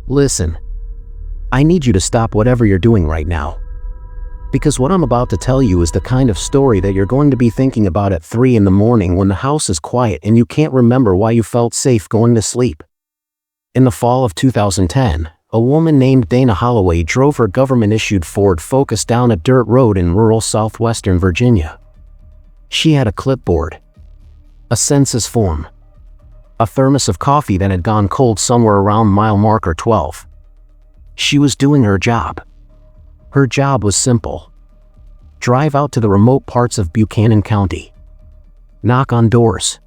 Listen. I need you to stop whatever you're doing right now. Because what I'm about to tell you is the kind of story that you're going to be thinking about at 3 in the morning when the house is quiet and you can't remember why you felt safe going to sleep. In the fall of 2010, a woman named Dana Holloway drove her government-issued Ford Focus down a dirt road in rural southwestern Virginia. She had a clipboard, a census form, a thermos of coffee that had gone cold somewhere around mile marker 12. She was doing her job. Her job was simple. Drive out to the remote parts of Buchanan County. Knock on doors.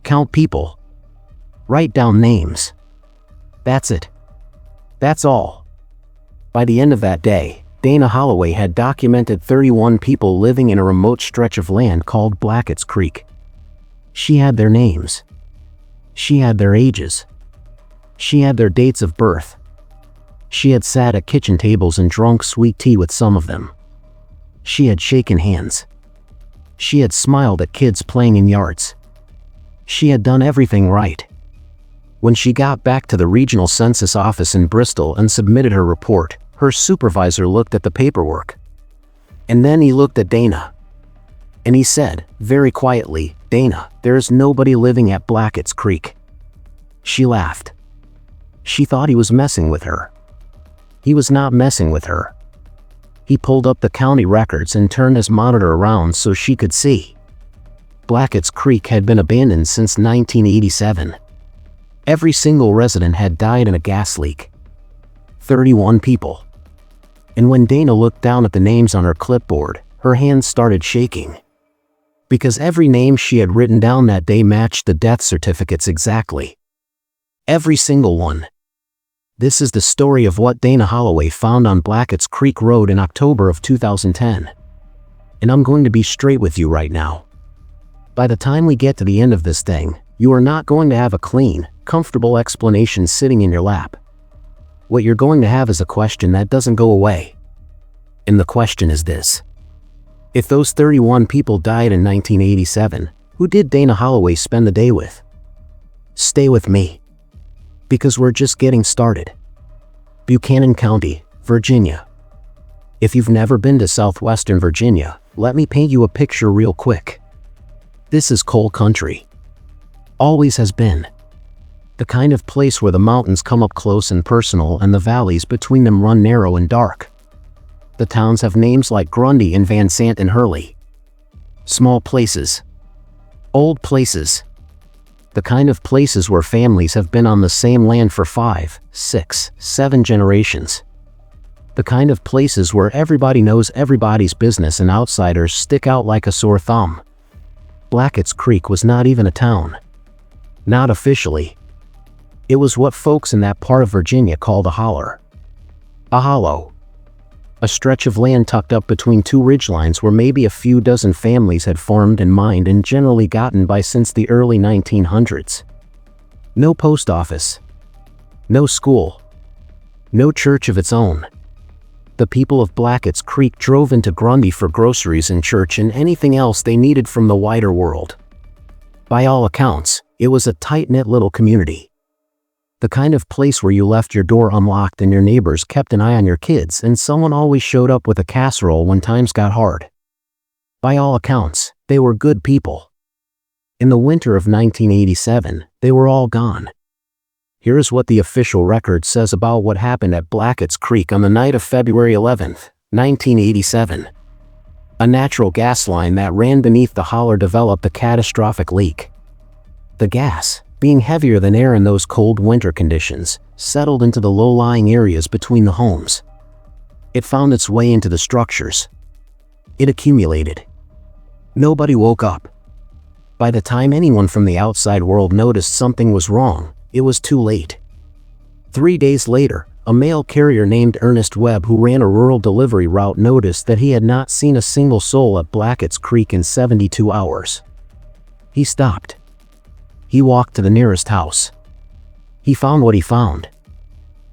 Count people. Write down names. That's it. That's all. By the end of that day, Dana Holloway had documented 31 people living in a remote stretch of land called Blackett's Creek. She had their names. She had their ages. She had their dates of birth. She had sat at kitchen tables and drunk sweet tea with some of them. She had shaken hands. She had smiled at kids playing in yards. She had done everything right. When she got back to the regional census office in Bristol and submitted her report, her supervisor looked at the paperwork. And then he looked at Dana. And he said, very quietly, "Dana, there is nobody living at Blackett's Creek." She laughed. She thought he was messing with her. He was not messing with her. He pulled up the county records and turned his monitor around so she could see. Blackett's Creek had been abandoned since 1987. Every single resident had died in a gas leak. 31 people. And when Dana looked down at the names on her clipboard, her hands started shaking. Because every name she had written down that day matched the death certificates exactly. Every single one. This is the story of what Dana Holloway found on Blackett's Creek Road in October of 2010. And I'm going to be straight with you right now. By the time we get to the end of this thing, you are not going to have a clean, comfortable explanation sitting in your lap. What you're going to have is a question that doesn't go away. And the question is this. If those 31 people died in 1987, who did Dana Holloway spend the day with? Stay with me. Because we're just getting started. Buchanan County, Virginia. If you've never been to southwestern Virginia, let me paint you a picture real quick. This is coal country. Always has been. The kind of place where the mountains come up close and personal and the valleys between them run narrow and dark. The towns have names like Grundy and Van Sant and Hurley. Small places. Old places. The kind of places where families have been on the same land for 5, 6, 7 generations. The kind of places where everybody knows everybody's business and outsiders stick out like a sore thumb. Blackett's Creek was not even a town. Not officially. It was what folks in that part of Virginia called a holler. A hollow. A stretch of land tucked up between two ridgelines where maybe a few dozen families had farmed and mined and generally gotten by since the early 1900s. No post office. No school. No church of its own. The people of Blackett's Creek drove into Grundy for groceries and church and anything else they needed from the wider world. By all accounts, it was a tight-knit little community. The kind of place where you left your door unlocked and your neighbors kept an eye on your kids and someone always showed up with a casserole when times got hard. By all accounts, they were good people. In the winter of 1987, they were all gone. Here is what the official record says about what happened at Blackett's Creek on the night of February 11, 1987. A natural gas line that ran beneath the holler developed a catastrophic leak. The gas, being heavier than air in those cold winter conditions, settled into the low-lying areas between the homes. It found its way into the structures. It accumulated. Nobody woke up. By the time anyone from the outside world noticed something was wrong, it was too late. 3 days later, a mail carrier named Ernest Webb who ran a rural delivery route noticed that he had not seen a single soul at Blackett's Creek in 72 hours. He stopped. He walked to the nearest house. He found what he found.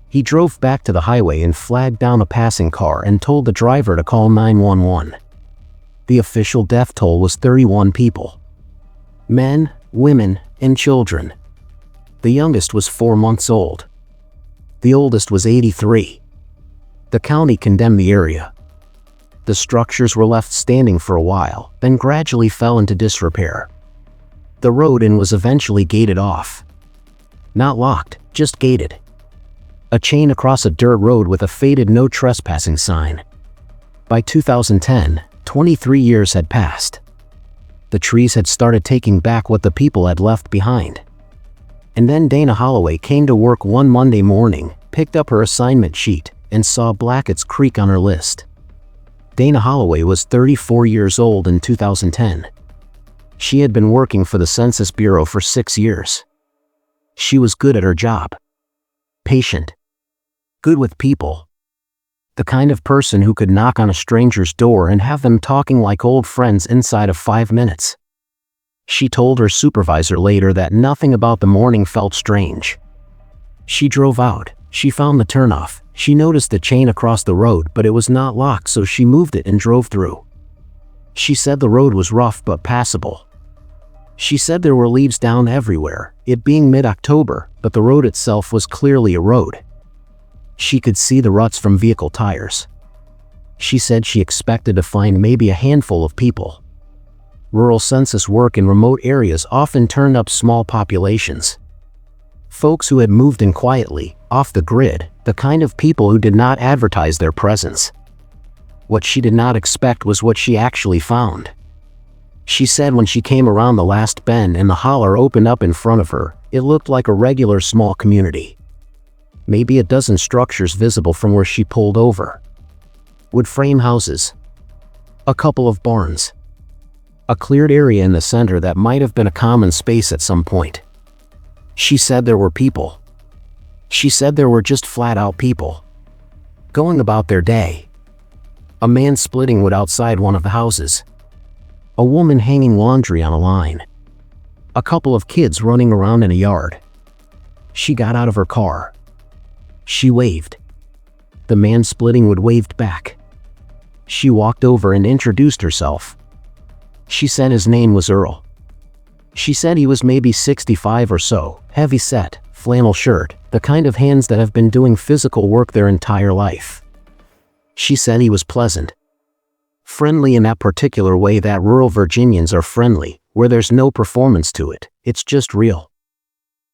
He drove back to the highway and flagged down a passing car and told the driver to call 911. The official death toll was 31 people. Men, women, and children. The youngest was 4 months old. The oldest was 83. The county condemned the area. The structures were left standing for a while, then gradually fell into disrepair. The road in was eventually gated off. Not locked, just gated. A chain across a dirt road with a faded no trespassing sign. By 2010, 23 years had passed. The trees had started taking back what the people had left behind. And then Dana Holloway came to work one Monday morning, picked up her assignment sheet, and saw Blackett's Creek on her list. Dana Holloway was 34 years old in 2010. She had been working for the Census Bureau for 6 years. She was good at her job. Patient. Good with people. The kind of person who could knock on a stranger's door and have them talking like old friends inside of 5 minutes. She told her supervisor later that nothing about the morning felt strange. She drove out. She found the turnoff. She noticed the chain across the road, but it was not locked, so she moved it and drove through. She said the road was rough but passable. She said there were leaves down everywhere, it being mid-October, but the road itself was clearly a road. She could see the ruts from vehicle tires. She said she expected to find maybe a handful of people. Rural census work in remote areas often turned up small populations. Folks who had moved in quietly, off the grid, the kind of people who did not advertise their presence. What she did not expect was what she actually found. She said when she came around the last bend and the holler opened up in front of her, it looked like a regular small community. Maybe a dozen structures visible from where she pulled over. Wood frame houses. A couple of barns. A cleared area in the center that might have been a common space at some point. She said there were people. She said there were just flat-out people. Going about their day. A man splitting wood outside one of the houses. A woman hanging laundry on a line. A couple of kids running around in a yard. She got out of her car. She waved. The man splitting wood waved back. She walked over and introduced herself. She said his name was Earl. She said he was maybe 65 or so, heavy-set, flannel shirt, the kind of hands that have been doing physical work their entire life. She said he was pleasant. Friendly in that particular way that rural Virginians are friendly, where there's no performance to it, it's just real.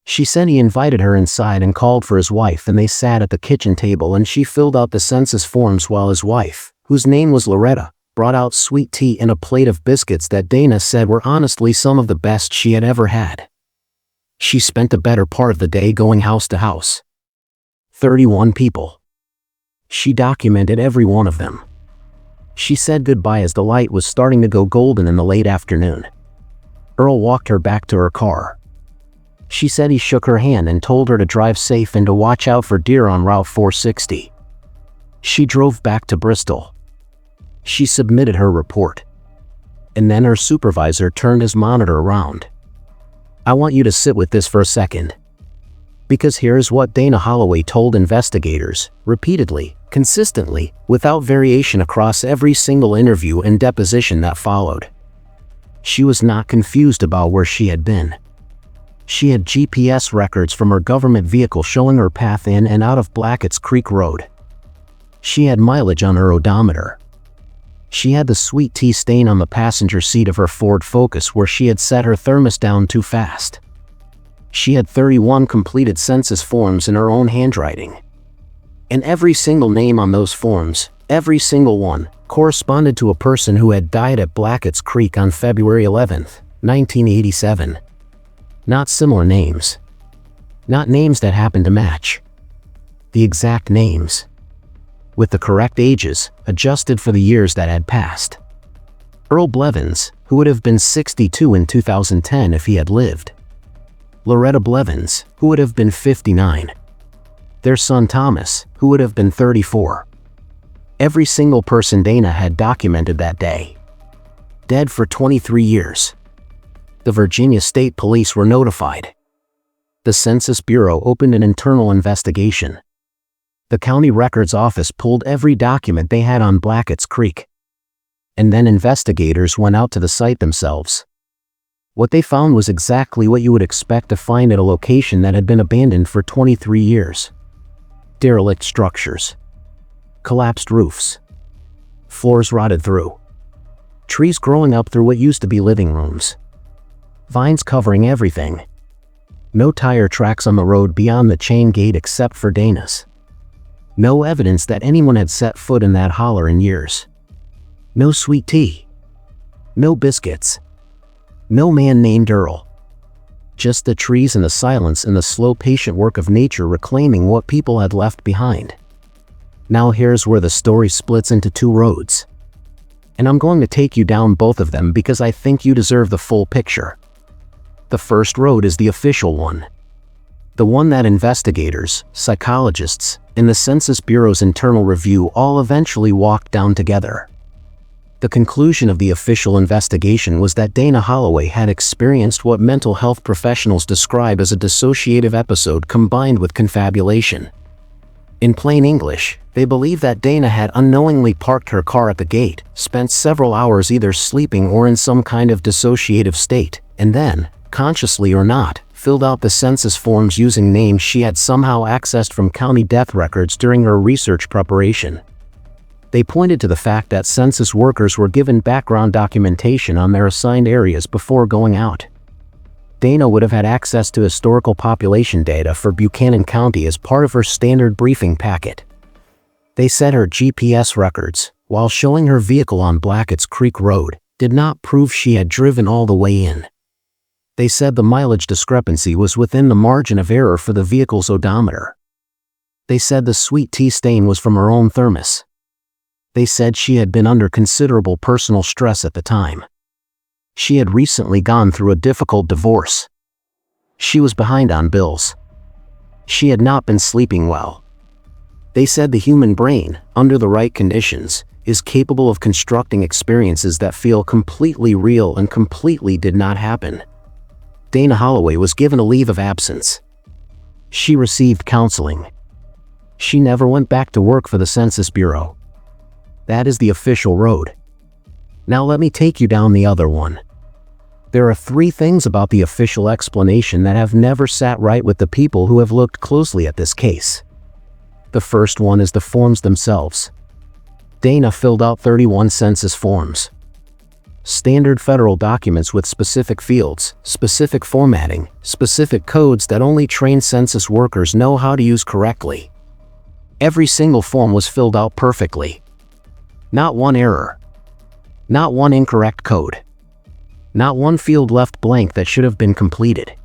She said he invited her inside and called for his wife, and they sat at the kitchen table and she filled out the census forms while his wife, whose name was Loretta, brought out sweet tea and a plate of biscuits that Dana said were honestly some of the best she had ever had. She spent the better part of the day going house to house. 31 people. She documented every one of them. She said goodbye as the light was starting to go golden in the late afternoon. Earl walked her back to her car. She said he shook her hand and told her to drive safe and to watch out for deer on Route 460. She drove back to Bristol. She submitted her report. And then her supervisor turned his monitor around. I want you to sit with this for a second. Because here's what Dana Holloway told investigators, repeatedly, consistently, without variation across every single interview and deposition that followed. She was not confused about where she had been. She had GPS records from her government vehicle showing her path in and out of Blackett's Creek Road. She had mileage on her odometer. She had the sweet tea stain on the passenger seat of her Ford Focus where she had set her thermos down too fast. She had 31 completed census forms in her own handwriting. And every single name on those forms, every single one, corresponded to a person who had died at Blackett's Creek on February 11, 1987. Not similar names. Not names that happened to match. The exact names. With the correct ages, adjusted for the years that had passed. Earl Blevins, who would have been 62 in 2010 if he had lived. Loretta Blevins, who would have been 59. Their son Thomas, who would have been 34. Every single person Dana had documented that day. Dead for 23 years. The Virginia State Police were notified. The Census Bureau opened an internal investigation. The county records office pulled every document they had on Blackett's Creek. And then investigators went out to the site themselves. What they found was exactly what you would expect to find at a location that had been abandoned for 23 years. derelict structures. Collapsed roofs. Floors rotted through. Trees growing up through what used to be living rooms. Vines covering everything. No tire tracks on the road beyond the chain gate except for Dana's. No evidence that anyone had set foot in that holler in years. No sweet tea. No biscuits. No man named Earl. Just the trees and the silence and the slow patient work of nature reclaiming what people had left behind. Now here's where the story splits into two roads. And I'm going to take you down both of them because I think you deserve the full picture. The first road is the official one. The one that investigators, psychologists, and the Census Bureau's internal review all eventually walked down together. The conclusion of the official investigation was that Dana Holloway had experienced what mental health professionals describe as a dissociative episode combined with confabulation. In plain English, they believe that Dana had unknowingly parked her car at the gate, spent several hours either sleeping or in some kind of dissociative state, and then, consciously or not, filled out the census forms using names she had somehow accessed from county death records during her research preparation. They pointed to the fact that census workers were given background documentation on their assigned areas before going out. Dana would have had access to historical population data for Buchanan County as part of her standard briefing packet. They said her GPS records, while showing her vehicle on Blackett's Creek Road, did not prove she had driven all the way in. They said the mileage discrepancy was within the margin of error for the vehicle's odometer. They said the sweet tea stain was from her own thermos. They said she had been under considerable personal stress at the time. She had recently gone through a difficult divorce. She was behind on bills. She had not been sleeping well. They said the human brain, under the right conditions, is capable of constructing experiences that feel completely real and completely did not happen. Dana Holloway was given a leave of absence. She received counseling. She never went back to work for the Census Bureau. That is the official road. Now let me take you down the other one. There are three things about the official explanation that have never sat right with the people who have looked closely at this case. The first one is the forms themselves. Dana filled out 31 census forms. Standard federal documents with specific fields, specific formatting, specific codes that only trained census workers know how to use correctly. Every single form was filled out perfectly. Not one error. Not one incorrect code. Not one field left blank that should have been completed.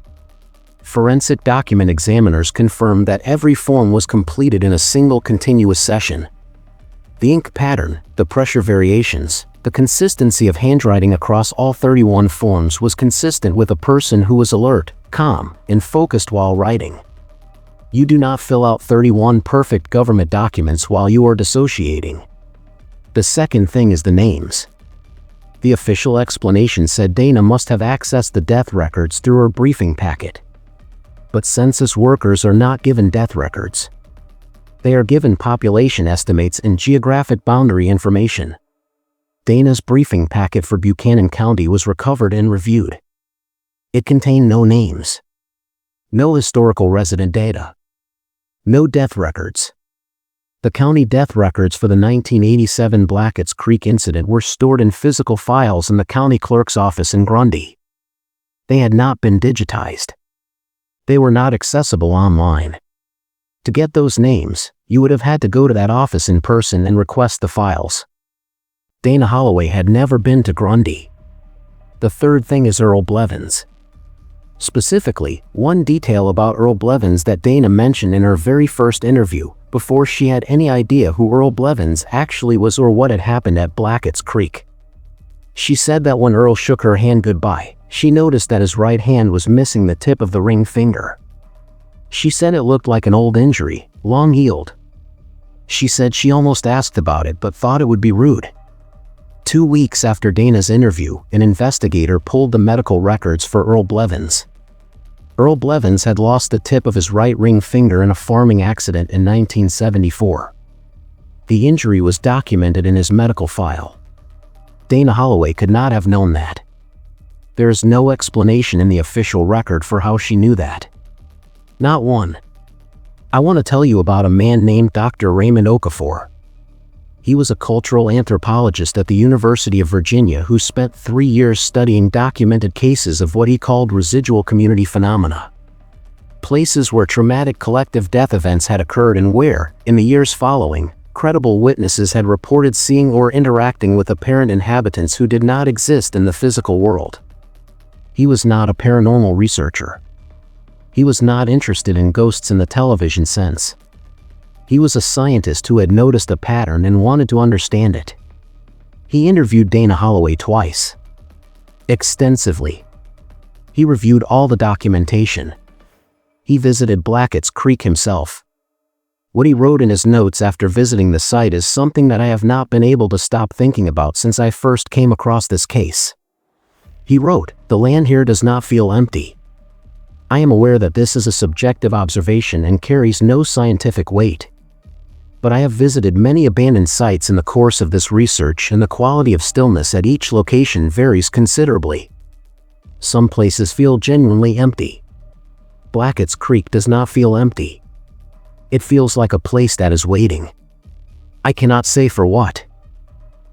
Forensic document examiners confirmed that every form was completed in a single continuous session. The ink pattern, the pressure variations, the consistency of handwriting across all 31 forms was consistent with a person who was alert, calm, and focused while writing. You do not fill out 31 perfect government documents while you are dissociating. The second thing is the names. The official explanation said Dana must have accessed the death records through her briefing packet. But census workers are not given death records. They are given population estimates and geographic boundary information. Dana's briefing packet for Buchanan County was recovered and reviewed. It contained no names. No historical resident data. No death records. The county death records for the 1987 Blackett's Creek incident were stored in physical files in the county clerk's office in Grundy. They had not been digitized. They were not accessible online. To get those names, you would have had to go to that office in person and request the files. Dana Holloway had never been to Grundy. The third thing is Earl Blevins. Specifically, one detail about Earl Blevins that Dana mentioned in her very first interview, before she had any idea who Earl Blevins actually was or what had happened at Blackett's Creek. She said that when Earl shook her hand goodbye, she noticed that his right hand was missing the tip of the ring finger. She said it looked like an old injury, long healed. She said she almost asked about it but thought it would be rude. 2 weeks after Dana's interview, an investigator pulled the medical records for Earl Blevins. Earl Blevins had lost the tip of his right ring finger in a farming accident in 1974. The injury was documented in his medical file. Dana Holloway could not have known that. There is no explanation in the official record for how she knew that. Not one. I want to tell you about a man named Dr. Raymond Okafor. He was a cultural anthropologist at the University of Virginia who spent 3 years studying documented cases of what he called residual community phenomena. Places where traumatic collective death events had occurred and where, in the years following, credible witnesses had reported seeing or interacting with apparent inhabitants who did not exist in the physical world. He was not a paranormal researcher. He was not interested in ghosts in the television sense. He was a scientist who had noticed a pattern and wanted to understand it. He interviewed Dana Holloway twice. Extensively. He reviewed all the documentation. He visited Blackett's Creek himself. What he wrote in his notes after visiting the site is something that I have not been able to stop thinking about since I first came across this case. He wrote, "The land here does not feel empty. I am aware that this is a subjective observation and carries no scientific weight. But I have visited many abandoned sites in the course of this research, and the quality of stillness at each location varies considerably. Some places feel genuinely empty. Blackett's Creek does not feel empty. It feels like a place that is waiting. I cannot say for what."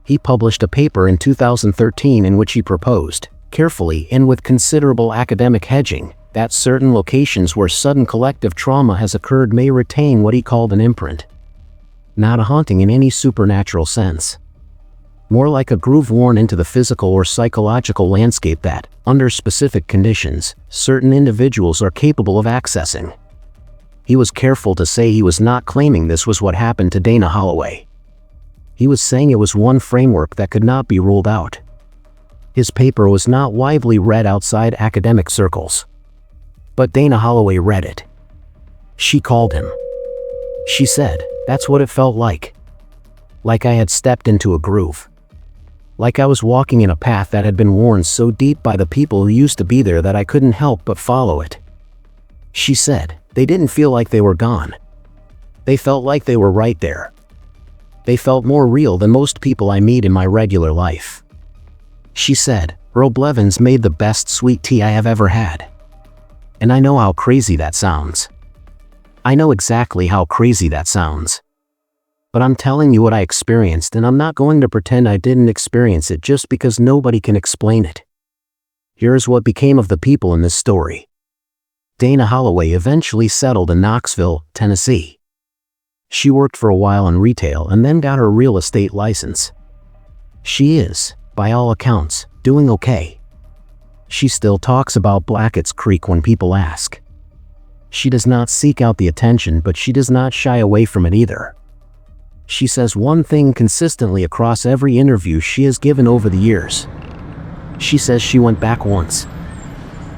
He published a paper in 2013 in which he proposed, carefully and with considerable academic hedging, that certain locations where sudden collective trauma has occurred may retain what he called an imprint. Not a haunting in any supernatural sense. More like a groove worn into the physical or psychological landscape that, under specific conditions, certain individuals are capable of accessing. He was careful to say he was not claiming this was what happened to Dana Holloway. He was saying it was one framework that could not be ruled out. His paper was not widely read outside academic circles. But Dana Holloway read it. She called him. She said, "That's what it felt like. Like I had stepped into a groove. Like I was walking in a path that had been worn so deep by the people who used to be there that I couldn't help but follow it." She said, "They didn't feel like they were gone. They felt like they were right there. They felt more real than most people I meet in my regular life." She said, "Earl Blevins made the best sweet tea I have ever had. And I know how crazy that sounds. I know exactly how crazy that sounds. But I'm telling you what I experienced, and I'm not going to pretend I didn't experience it just because nobody can explain it." Here's what became of the people in this story. Dana Holloway eventually settled in Knoxville, Tennessee. She worked for a while in retail and then got her real estate license. She is, by all accounts, doing okay. She still talks about Blackett's Creek when people ask. She does not seek out the attention, but she does not shy away from it either. She says one thing consistently across every interview she has given over the years. She says she went back once.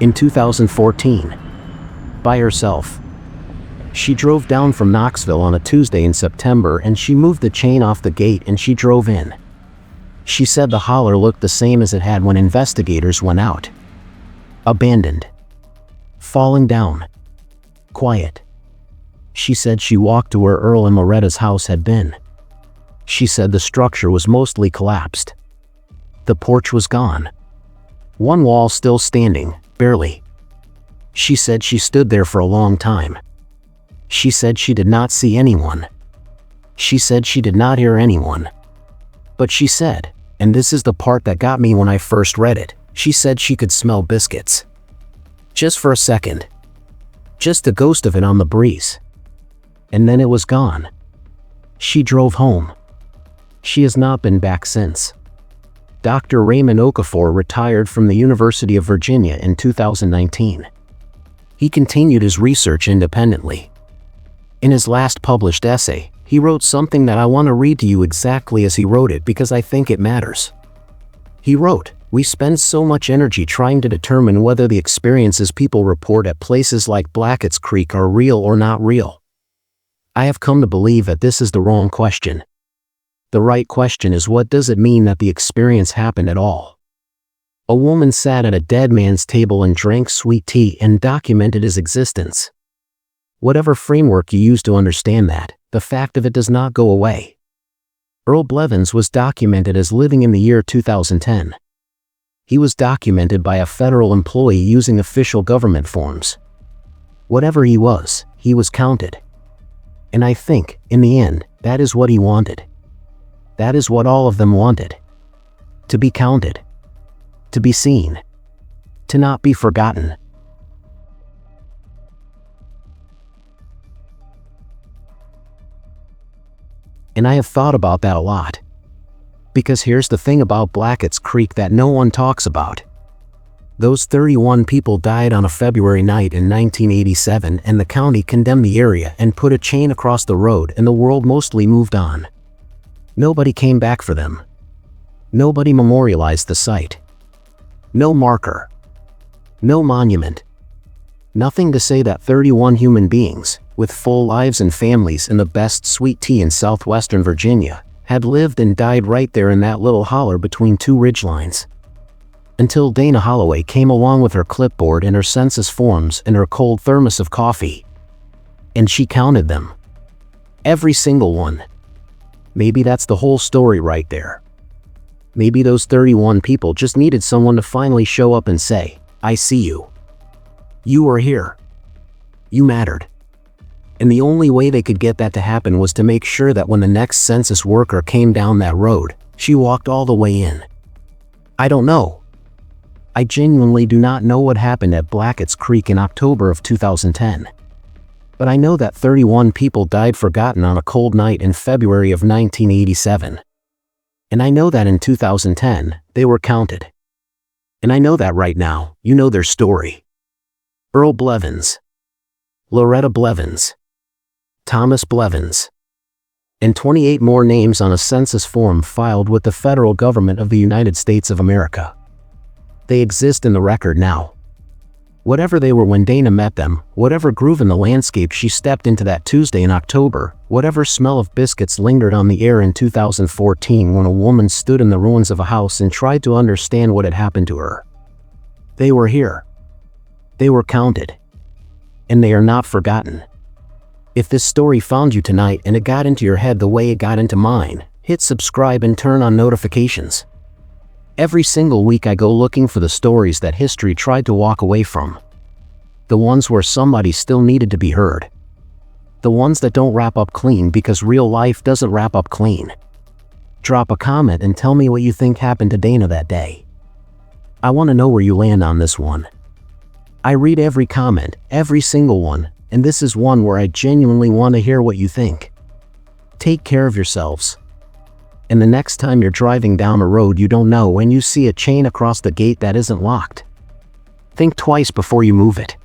In 2014. By herself. She drove down from Knoxville on a Tuesday in September, and she moved the chain off the gate and she drove in. She said the holler looked the same as it had when investigators went out. Abandoned. Falling down. Quiet. She said she walked to where Earl and Loretta's house had been. She said the structure was mostly collapsed. The porch was gone. One wall still standing, barely. She said she stood there for a long time. She said she did not see anyone. She said she did not hear anyone. But she said, and this is the part that got me when I first read it, she said she could smell biscuits. Just for a second. Just a ghost of it on the breeze. And then it was gone. She drove home. She has not been back since. Dr. Raymond Okafor retired from the University of Virginia in 2019. He continued his research independently. In his last published essay, he wrote something that I want to read to you exactly as he wrote it because I think it matters. He wrote, "We spend so much energy trying to determine whether the experiences people report at places like Blackett's Creek are real or not real. I have come to believe that this is the wrong question. The right question is, what does it mean that the experience happened at all? A woman sat at a dead man's table and drank sweet tea and documented his existence. Whatever framework you use to understand that, the fact of it does not go away. Earl Blevins was documented as living in the year 2010. He was documented by a federal employee using official government forms. Whatever he was counted. And I think, in the end, that is what he wanted. That is what all of them wanted. To be counted. To be seen. To not be forgotten. And I have thought about that a lot. Because here's the thing about Blackett's Creek that no one talks about. Those 31 people died on a February night in 1987, and the county condemned the area and put a chain across the road, and the world mostly moved on. Nobody came back for them. Nobody memorialized the site. No marker. No monument. Nothing to say that 31 human beings, with full lives and families and the best sweet tea in southwestern Virginia, had lived and died right there in that little holler between two ridgelines. Until Dana Holloway came along with her clipboard and her census forms and her cold thermos of coffee. And she counted them. Every single one. Maybe that's the whole story right there. Maybe those 31 people just needed someone to finally show up and say, "I see you. You were here. You mattered." And the only way they could get that to happen was to make sure that when the next census worker came down that road, she walked all the way in. I don't know. I genuinely do not know what happened at Blackett's Creek in October of 2010. But I know that 31 people died forgotten on a cold night in February of 1987. And I know that in 2010, they were counted. And I know that right now, you know their story. Earl Blevins. Loretta Blevins. Thomas Blevins. And 28 more names on a census form filed with the federal government of the United States of America. They exist in the record now. Whatever they were when Dana met them, whatever groove in the landscape she stepped into that Tuesday in October, whatever smell of biscuits lingered on the air in 2014 when a woman stood in the ruins of a house and tried to understand what had happened to her. They were here. They were counted. And they are not forgotten. If this story found you tonight and it got into your head the way it got into mine, hit subscribe and turn on notifications. Every single week I go looking for the stories that history tried to walk away from. The ones where somebody still needed to be heard. The ones that don't wrap up clean because real life doesn't wrap up clean. Drop a comment and tell me what you think happened to Dana that day. I want to know where you land on this one. I read every comment, every single one, and this is one where I genuinely want to hear what you think. Take care of yourselves. And the next time you're driving down a road you don't know and you see a chain across the gate that isn't locked, think twice before you move it.